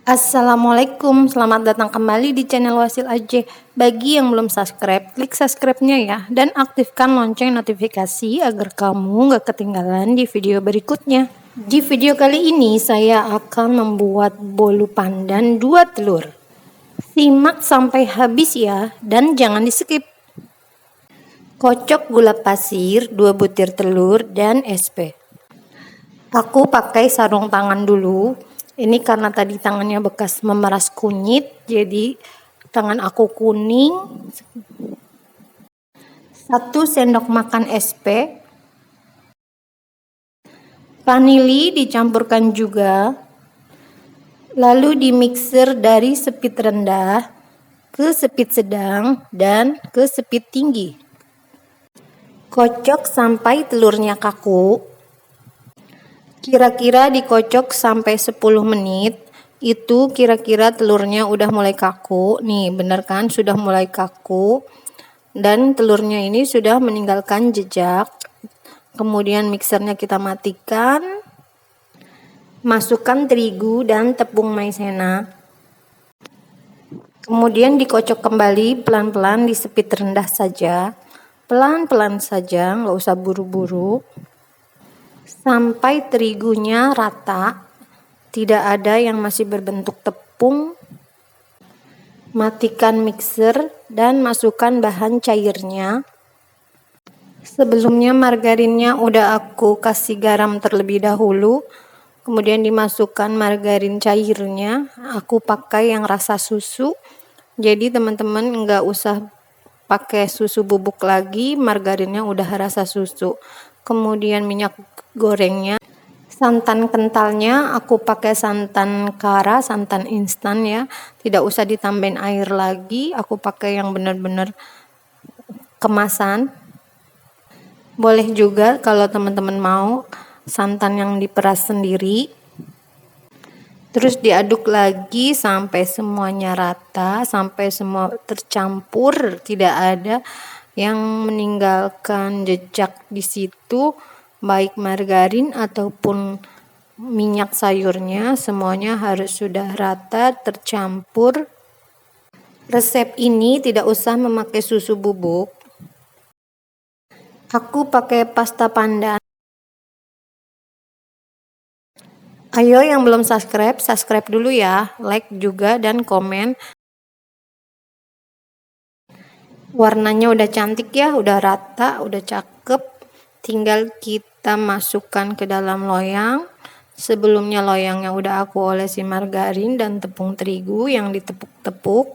Assalamualaikum, selamat datang kembali di channel Wasil AJ. Bagi yang belum subscribe, klik subscribe-nya ya. Dan aktifkan lonceng notifikasi agar kamu gak ketinggalan di video berikutnya. Di video kali ini saya akan membuat bolu pandan 2 telur. Simak sampai habis ya, dan jangan di skip. Kocok gula pasir, 2 butir telur, dan SP. Aku pakai sarung tangan dulu. Ini karena tadi tangannya bekas memeras kunyit, jadi tangan aku kuning. 1 sendok makan SP. Vanili dicampurkan juga. Lalu dimixer dari speed rendah ke speed sedang dan ke speed tinggi. Kocok sampai telurnya kaku. Kira-kira dikocok sampai 10 menit, itu kira-kira telurnya udah mulai kaku. Nih, bener kan? Sudah mulai kaku. Dan telurnya ini sudah meninggalkan jejak. Kemudian mixernya kita matikan. Masukkan terigu dan tepung maizena. Kemudian dikocok kembali pelan-pelan di speed rendah saja. Pelan-pelan saja, nggak usah buru-buru. Sampai terigunya rata, tidak ada yang masih berbentuk tepung. Matikan mixer dan masukkan bahan cairnya. Sebelumnya margarinnya udah aku kasih garam terlebih dahulu, kemudian dimasukkan margarin cairnya. Aku pakai yang rasa susu, jadi teman-teman nggak usah pakai susu bubuk lagi, margarinnya udah rasa susu. Kemudian minyak gorengnya, santan kentalnya aku pakai santan kara, santan instan ya, tidak usah ditambahin air lagi. Aku pakai yang benar-benar kemasan. Boleh juga kalau teman-teman mau santan yang diperas sendiri. Terus diaduk lagi sampai semuanya rata, sampai semua tercampur, tidak ada yang meninggalkan jejak di situ, baik margarin ataupun minyak sayurnya, semuanya harus sudah rata tercampur. Resep ini tidak usah memakai susu bubuk. Aku pakai pasta pandan. Ayo yang belum subscribe, subscribe dulu ya, like juga dan komen. Warnanya udah cantik ya, udah rata, udah cakep. Tinggal kita masukkan ke dalam loyang. Sebelumnya loyangnya udah aku olesi margarin dan tepung terigu yang ditepuk-tepuk.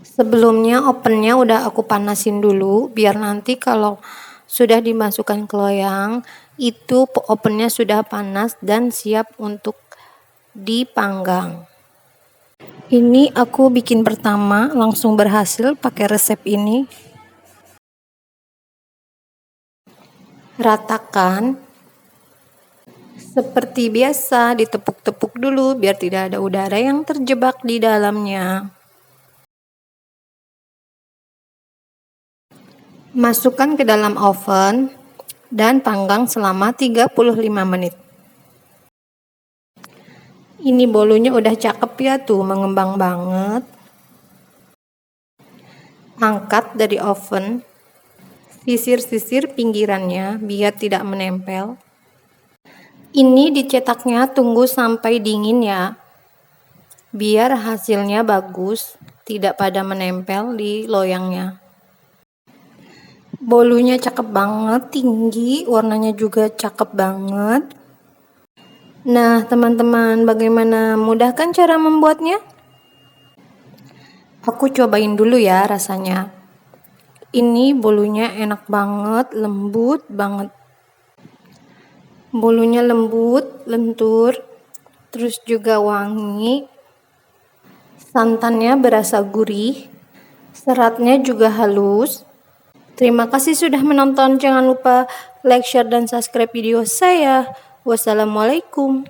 Sebelumnya ovennya udah aku panasin dulu, biar nanti kalau sudah dimasukkan ke loyang, itu ovennya sudah panas dan siap untuk dipanggang. Ini aku bikin pertama, langsung berhasil pakai resep ini. Ratakan. Seperti biasa, ditepuk-tepuk dulu biar tidak ada udara yang terjebak di dalamnya. Masukkan ke dalam oven dan panggang selama 35 menit. Ini bolunya udah cakep ya tuh, mengembang banget. Angkat dari oven, sisir-sisir pinggirannya biar tidak menempel. Ini dicetaknya tunggu sampai dingin ya, biar hasilnya bagus, tidak pada menempel di loyangnya. Bolunya cakep banget, tinggi, warnanya juga cakep banget. Nah teman-teman, bagaimana, mudah kan cara membuatnya? Aku cobain dulu ya rasanya. Ini bolunya enak banget, lembut banget. Bolunya lembut, lentur, terus juga wangi. Santannya berasa gurih, seratnya juga halus. Terima kasih sudah menonton, jangan lupa like, share, dan subscribe video saya. Wassalamualaikum.